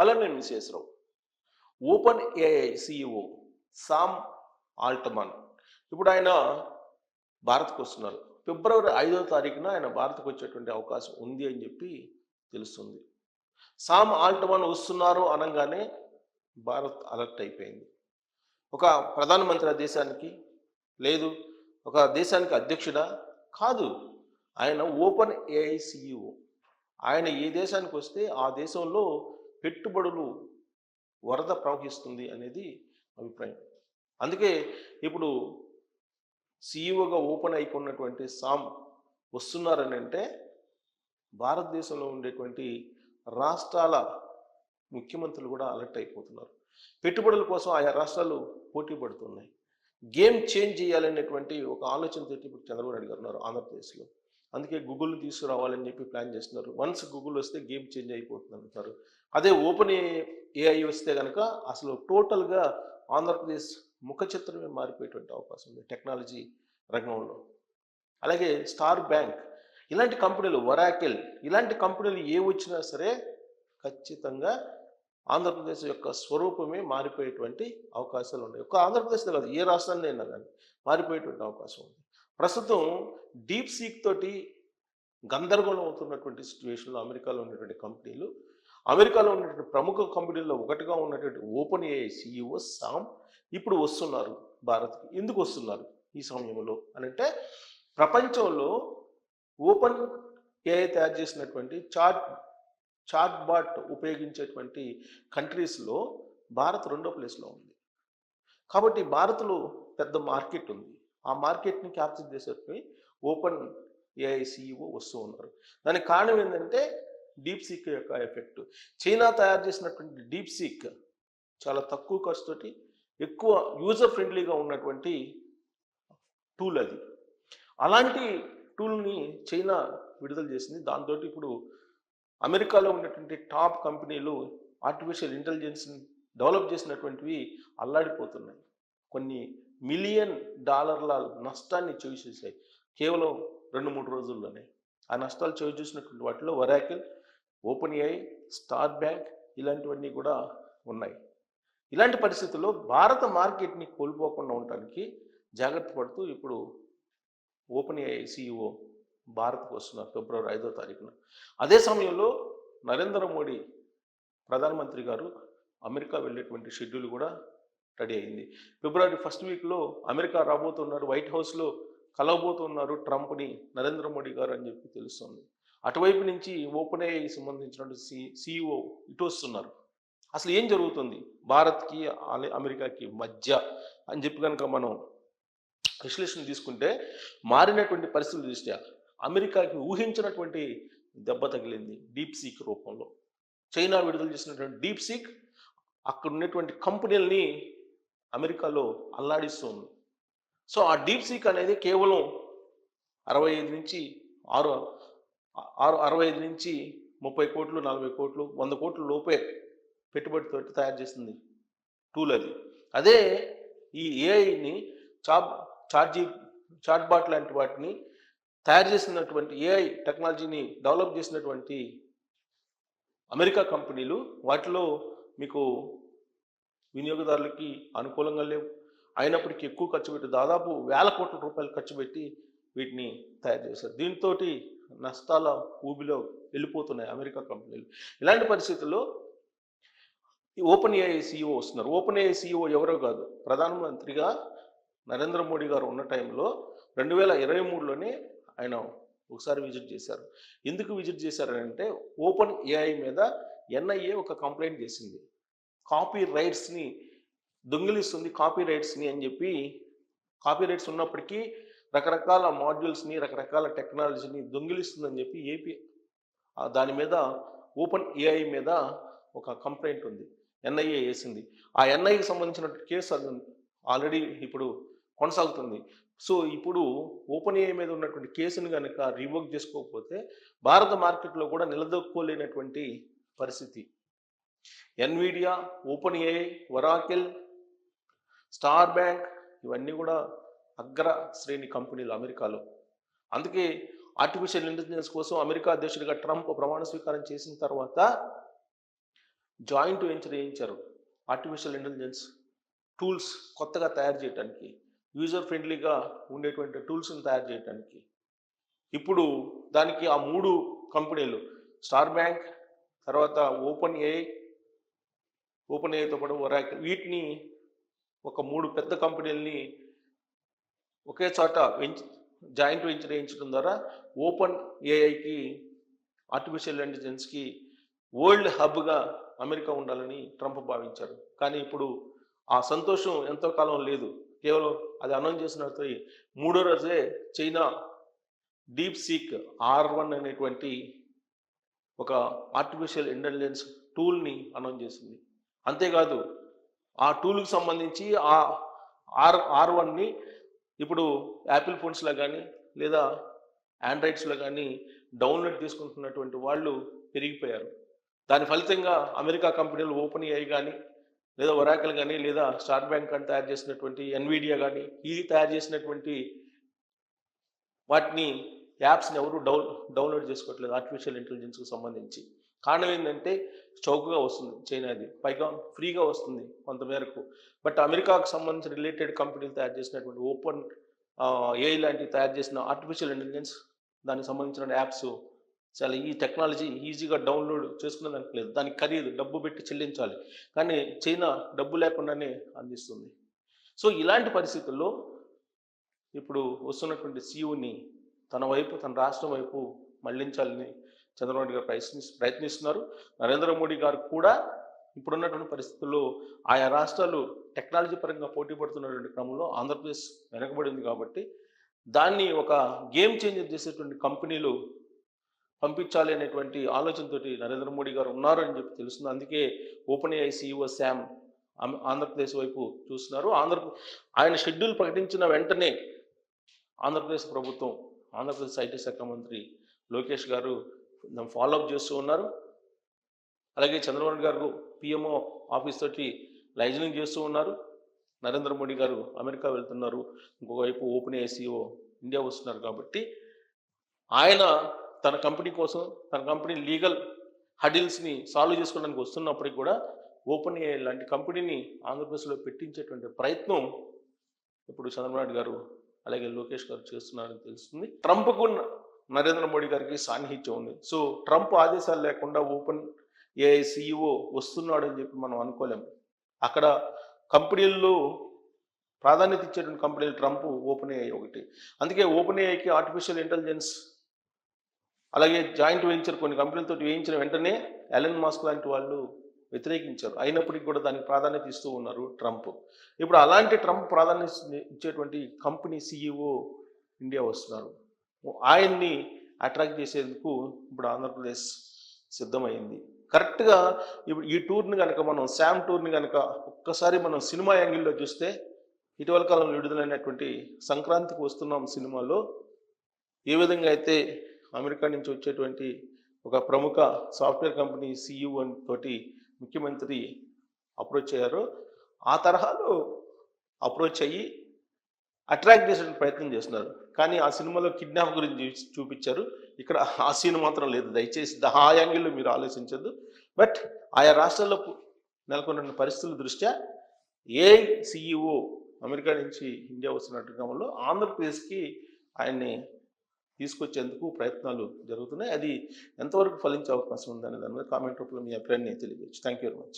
అలానే Visweswararao. Open AI CEO Sam Altman ఇప్పుడు ఆయన భారత్కు వస్తున్నారు. ఫిబ్రవరి 5వ తారీఖున ఆయన భారత్కు వచ్చేటువంటి అవకాశం ఉంది అని చెప్పి తెలుస్తుంది. సామ్ ఆల్ట్మన్ వస్తున్నారు అనగానే భారత్ అలర్ట్ అయిపోయింది. ఒక ప్రధానమంత్రి ఆ దేశానికి లేదు, ఒక దేశానికి అధ్యక్షుడా కాదు, ఆయన ఓపెన్ ఏఐ సిఇఓ. ఆయన ఏ దేశానికి వస్తే ఆ దేశంలో పెట్టుబడులు వరద ప్రవహిస్తుంది అనేది అభిప్రాయం. అందుకే ఇప్పుడు సిఇఓగా ఓపెన్ అయిపోయినటువంటి సామ్ వస్తున్నారని అంటే భారతదేశంలో ఉండేటువంటి రాష్ట్రాల ముఖ్యమంత్రులు కూడా అలర్ట్ అయిపోతున్నారు. పెట్టుబడుల కోసం ఆయా రాష్ట్రాలు పోటీ పడుతున్నాయి. గేమ్ చేంజ్ చేయాలనేటువంటి ఒక ఆలోచనతో ఇప్పుడు చంద్రబాబు నాయుడు గారు ఉన్నారు ఆంధ్రప్రదేశ్లో. అందుకే గూగుల్ని తీసుకురావాలని చెప్పి ప్లాన్ చేస్తున్నారు. వన్స్ గూగుల్ వస్తే గేమ్ చేంజ్ అయిపోతుంది అంటారు. అదే ఓపెన్ ఏఐ వస్తే కనుక అసలు టోటల్గా ఆంధ్రప్రదేశ్ ముఖ చిత్రమే మారిపోయేటువంటి అవకాశం ఉంది టెక్నాలజీ రంగంలో. అలాగే స్టార్ బ్యాంక్ ఇలాంటి కంపెనీలు, ఒరాకిల్ ఇలాంటి కంపెనీలు ఏ వచ్చినా సరే ఖచ్చితంగా ఆంధ్రప్రదేశ్ యొక్క స్వరూపమే మారిపోయేటువంటి అవకాశాలు ఉన్నాయి. ఒక ఆంధ్రప్రదేశ్లో కాదు, ఏ రాష్ట్రాన్ని అయినా కానీ మారిపోయేటువంటి అవకాశం ఉంది. ప్రస్తుతం డీప్ సీక్ తోటి గందరగోళం అవుతున్నటువంటి సిచ్యువేషన్లో అమెరికాలో ఉన్నటువంటి కంపెనీలు, అమెరికాలో ఉన్నటువంటి ప్రముఖ కంపెనీల్లో ఒకటిగా ఉన్నటువంటి ఓపెన్ ఏఐ సిఇఓ సామ్ ఇప్పుడు వస్తున్నారు భారత్కి. ఎందుకు వస్తున్నారు ఈ సమయంలో అని అంటే, ప్రపంచంలో ఓపెన్ ఏఐ తయారు చేసినటువంటి చాట్ బాట్ ఉపయోగించేటువంటి కంట్రీస్లో భారత్ 2వ ప్లేస్లో ఉంది. కాబట్టి భారత్లో పెద్ద మార్కెట్ ఉంది. ఆ మార్కెట్ని క్యాప్చర్ చేసేటువంటి ఓపెన్ ఏఐ సిఇఓ వస్తూ ఉన్నారు. దానికి కారణం ఏంటంటే డీప్ సీక్ యొక్క ఎఫెక్ట్. చైనా తయారు చేసినటువంటి డీప్ సీక్ చాలా తక్కువ ఖర్చుతోటి ఎక్కువ యూజర్ ఫ్రెండ్లీగా ఉన్నటువంటి టూల్ అది. అలాంటి టూల్ని చైనా విడుదల చేసింది. దాంతో ఇప్పుడు అమెరికాలో ఉన్నటువంటి టాప్ కంపెనీలు ఆర్టిఫిషియల్ ఇంటెలిజెన్స్ని డెవలప్ చేసినటువంటివి అల్లాడిపోతున్నాయి. కొన్ని $1 మిలియన్ నష్టాన్ని చవిచూశాయి కేవలం 2-3 రోజుల్లోనే. ఆ నష్టాలు చవిచూసినటువంటి వాటిలో Oracle, open AI, star bank ఇలాంటివన్నీ కూడా ఉన్నాయి. ఇలాంటి పరిస్థితుల్లో భారత మార్కెట్ని కోల్పోకుండా ఉండటానికి జాగ్రత్త పడుతూ ఇప్పుడు ఓపెన్ ఏఐ సిఇఓ భారత్కు వస్తున్నారు ఫిబ్రవరి 5వ తారీఖున. అదే సమయంలో నరేంద్ర మోడీ ప్రధానమంత్రి గారు అమెరికా వెళ్ళేటువంటి షెడ్యూల్ కూడా రెడీ అయింది. ఫిబ్రవరి 1st వీక్లో అమెరికా రాబోతున్నారు, వైట్ హౌస్లో కలవబోతున్నారు ట్రంప్ని నరేంద్ర మోడీ గారు అని చెప్పి తెలుస్తుంది. అటువైపు నుంచి ఓపెన్ ఏఐ సంబంధించినటువంటి సిఇఓ ఇటు వస్తున్నారు. అసలు ఏం జరుగుతుంది భారత్కి అమెరికాకి మధ్య అని చెప్పి కనుక మనం విశ్లేషణ తీసుకుంటే, మారినటువంటి పరిస్థితుల దృష్ట్యా అమెరికాకి ఊహించినటువంటి దెబ్బ తగిలింది డీప్ సీక్ రూపంలో. చైనా విడుదల చేసినటువంటి డీప్ సీక్ అక్కడ ఉన్నటువంటి కంపెనీలని అమెరికాలో అల్లాడిస్తుంది. సో ఆ డీప్ సీక్ అనేది కేవలం 65 నుంచి 30 కోట్లు, 40 కోట్లు, 100 కోట్ల లోపే పెట్టుబడితో తయారు చేసింది టూల్ అది. అదే ఈ ఏఐని చాట్ బాట్ లాంటి వాటిని తయారు చేసినటువంటి ఏఐ టెక్నాలజీని డెవలప్ చేసినటువంటి అమెరికా కంపెనీలు వాటిలో మీకు వినియోగదారులకి అనుకూలంగా లేవు. అయినప్పటికీ ఎక్కువ ఖర్చు పెట్టి దాదాపు వేల కోట్ల రూపాయలు ఖర్చు పెట్టి వీటిని తయారు చేశారు. దీంతో నష్టాల ఊబిలో వెళ్ళిపోతున్నాయి అమెరికా కంపెనీలు. ఇలాంటి పరిస్థితుల్లో ఓపెన్ ఏఐ సిఇఓ వస్తున్నారు. ఓపెన్ ఏఐ సిఇఓ ఎవరో కాదు, ప్రధానమంత్రిగా నరేంద్ర మోడీ గారు ఉన్న టైంలో 2023లోనే ఆయన ఒకసారి విజిట్ చేశారు. ఎందుకు విజిట్ చేశారంటే, ఓపెన్ ఏఐ మీద ఎన్ఐఏ ఒక కంప్లైంట్ చేసింది. కాపీ రైట్స్ని దొంగిలిస్తుంది అని చెప్పి, కాపీ రైట్స్ ఉన్నప్పటికీ రకరకాల మాడ్యూల్స్ని, రకరకాల టెక్నాలజీని దొంగిలిస్తుందని చెప్పి ఏపీ దాని మీద ఓపెన్ ఏఐ మీద ఒక కంప్లైంట్ ఉంది, ఎన్ఐఏ వేసింది. ఆ ఎన్ఐఏకి సంబంధించిన కేసు ఆల్రెడీ ఇప్పుడు కొనసాగుతుంది. సో ఇప్పుడు ఓపెన్ ఏఐ మీద ఉన్నటువంటి కేసును కనుక రివోక్ చేసుకోకపోతే భారత మార్కెట్లో కూడా నిలదొక్కుకోలేనటువంటి పరిస్థితి. Nvidia, open AI, Oracle, star bank ఇవన్నీ కూడా అగ్ర శ్రేణి కంపెనీలు అమెరికాలో. అందుకే ఆర్టిఫిషియల్ ఇంటెలిజెన్స్ కోసం అమెరికా అధ్యక్షుడిగా ట్రంప్ ప్రమాణ స్వీకారం చేసిన తర్వాత జాయింట్ వెంచర్ వేయించారు ఆర్టిఫిషియల్ ఇంటెలిజెన్స్ టూల్స్ కొత్తగా తయారు చేయడానికి, యూజర్ ఫ్రెండ్లీగా ఉండేటువంటి టూల్స్ని తయారు చేయడానికి. ఇప్పుడు దానికి ఆ 3 కంపెనీలు స్టార్ బ్యాంక్, తర్వాత ఓపెన్ ఏఐతో పాటు ఒరాకిల్, వీటిని ఒక 3 పెద్ద కంపెనీలని ఒకే చోట జాయింట్ వెంచర్ వేయించడం ద్వారా ఓపెన్ ఏఐకి, ఆర్టిఫిషియల్ ఇంటెలిజెన్స్కి వరల్డ్ హబ్గా అమెరికా ఉండాలని ట్రంప్ భావించారు. కానీ ఇప్పుడు ఆ సంతోషం ఎంతో కాలం లేదు. కేవలం అది అనౌన్స్ చేసిన 3వ రోజే చైనా డీప్ సీక్ R1 అనేటువంటి ఒక ఆర్టిఫిషియల్ ఇంటెలిజెన్స్ టూల్ని అనౌన్స్ చేసింది. అంతేకాదు ఆ టూల్కి సంబంధించి ఆ R1ని ఇప్పుడు యాపిల్ ఫోన్స్లో కానీ లేదా ఆండ్రాయిడ్స్లో కానీ డౌన్లోడ్ చేసుకుంటున్నటువంటి వాళ్ళు పెరిగిపోయారు. దాని ఫలితంగా అమెరికా కంపెనీలు ఓపెన్ ఏఐ కానీ లేదా ఒరాకిల్ కానీ లేదా స్టార్ బ్యాంక్ కానీ తయారు చేసినటువంటి ఎన్విడియా కానీ ఈ తయారు చేసినటువంటి వాటిని యాప్స్ని ఎవరు డౌన్లోడ్ చేసుకోవట్లేదు ఆర్టిఫిషియల్ ఇంటెలిజెన్స్కి సంబంధించి. కారణం ఏంటంటే చౌకగా వస్తుంది చైనాది, పైగా ఫ్రీగా వస్తుంది కొంతమేరకు. బట్ అమెరికాకు సంబంధించిన రిలేటెడ్ కంపెనీలు తయారు చేసినటువంటి ఓపెన్ ఏఐ లాంటివి తయారు చేసిన ఆర్టిఫిషియల్ ఇంటెలిజెన్స్, దానికి సంబంధించిన యాప్స్ చాలా ఈ టెక్నాలజీ ఈజీగా డౌన్లోడ్ చేసుకునేదానికి లేదు. దానికి ఖరీదు డబ్బు పెట్టి చెల్లించాలి. కానీ చైనా డబ్బు లేకుండానే అందిస్తుంది. సో ఇలాంటి పరిస్థితుల్లో ఇప్పుడు వస్తున్నటువంటి సీఈఓని తన వైపు, తన రాష్ట్రం వైపు మళ్లించాలని చంద్రబాబు నాయుడు గారు ప్రయత్నిస్తున్నారు. నరేంద్ర మోడీ గారు కూడా ఇప్పుడున్నటువంటి పరిస్థితుల్లో ఆయా రాష్ట్రాలు టెక్నాలజీ పరంగా పోటీ పడుతున్నటువంటి క్రమంలో ఆంధ్రప్రదేశ్ వెనకబడింది కాబట్టి దాన్ని ఒక గేమ్ చేంజర్ చేసేటువంటి కంపెనీలు పంపించాలి అనేటువంటి ఆలోచనతోటి నరేంద్ర మోడీ గారు ఉన్నారు అని చెప్పి తెలుస్తుంది. అందుకే open AI CEO Sam Andhra Pradesh వైపు చూస్తున్నారు. ఆయన షెడ్యూల్ ప్రకటించిన వెంటనే ఆంధ్రప్రదేశ్ ప్రభుత్వం, ఆంధ్రప్రదేశ్ ఐటీ శాఖ మంత్రి లోకేష్ గారు ఫాలోఅప్ చేస్తూ ఉన్నారు. అలాగే చంద్రబాబు గారు పిఎంఓ ఆఫీస్ తోటి లైజనింగ్ చేస్తూ ఉన్నారు. నరేంద్ర మోడీ గారు అమెరికా వెళ్తున్నారు, ఇంకోవైపు ఓపెన్ ఏఐ సీఈఓ ఇండియా వస్తున్నారు. కాబట్టి ఆయన తన కంపెనీ కోసం, తన కంపెనీ లీగల్ హడిల్స్ని సాల్వ్ చేసుకోవడానికి వస్తున్నప్పటికీ కూడా ఓపెన్ ఏఐ లాంటి కంపెనీని ఆంధ్రప్రదేశ్లో పెట్టించేటువంటి ప్రయత్నం ఇప్పుడు చంద్రబాబు నాయుడు గారు అలాగే లోకేష్ గారు చేస్తున్నారని తెలుస్తుంది. ట్రంప్కు నరేంద్ర మోడీ గారికి సాన్నిహిత్యం ఉంది. సో ట్రంప్ ఆదేశాలు లేకుండా ఓపెన్ ఏఐ సీఈఓ వస్తున్నాడు అని చెప్పి మనం అనుకోలేము. అక్కడ కంపెనీల్లో ప్రాధాన్యత ఇచ్చేటువంటి కంపెనీలు ట్రంప్, ఓపెన్ ఏఐ ఒకటి. అందుకే ఓపెన్ ఏఐకి ఆర్టిఫిషియల్ ఇంటెలిజెన్స్ అలాగే జాయింట్ వెంచర్ కొన్ని కంపెనీలతో వేయించిన వెంటనే ఎలన్ మస్క్ లాంటి వాళ్ళు వ్యతిరేకించారు. అయినప్పటికీ కూడా దానికి ప్రాధాన్యత ఇస్తూ ఉన్నారు ట్రంప్. ఇప్పుడు అలాంటి ట్రంప్ ప్రాధాన్యత ఇచ్చేటువంటి కంపెనీ సీఈఓ ఇండియా వస్తున్నారు. ఆయన్ని అట్రాక్ట్ చేసేందుకు ఇప్పుడు ఆంధ్రప్రదేశ్ సిద్ధమైంది. కరెక్ట్గా ఇప్పుడు ఈ టూర్ని కనుక మనం, శామ్ టూర్ని కనుక ఒక్కసారి మనం సినిమా యాంగిల్లో చూస్తే, ఇటీవల కాలంలో విడుదలైనటువంటి సంక్రాంతికి వస్తున్నాం సినిమాలో ఏ విధంగా అయితే అమెరికా నుంచి వచ్చేటువంటి ఒక ప్రముఖ సాఫ్ట్వేర్ కంపెనీ సీఈఓ తోటి ముఖ్యమంత్రి అప్రోచ్ అయ్యారో, ఆ తరహాలో అప్రోచ్ అయ్యి అట్రాక్ట్ చేసే ప్రయత్నం చేస్తున్నారు. కానీ ఆ సినిమాలో కిడ్నాప్ గురించి చూపించారు, ఇక్కడ ఆ సీన్ మాత్రం లేదు. దయచేసి ఆ యాంగిల్లో మీరు ఆలోచించద్దు. బట్ ఆయా రాష్ట్రాల్లో నెలకొన్న పరిస్థితుల దృష్ట్యా ఏ సీఈఓ అమెరికా నుంచి ఇండియా వస్తున్నట్టు క్రమంలో ఆంధ్రప్రదేశ్కి ఆయన్ని తీసుకొచ్చేందుకు ప్రయత్నాలు జరుగుతున్నాయి. అది ఎంతవరకు ఫలించే అవకాశం ఉందనే దాని మీద కామెంట్ రూపంలో మీ అభిప్రాయాన్ని తెలియజేయచ్చు. Thank you very much.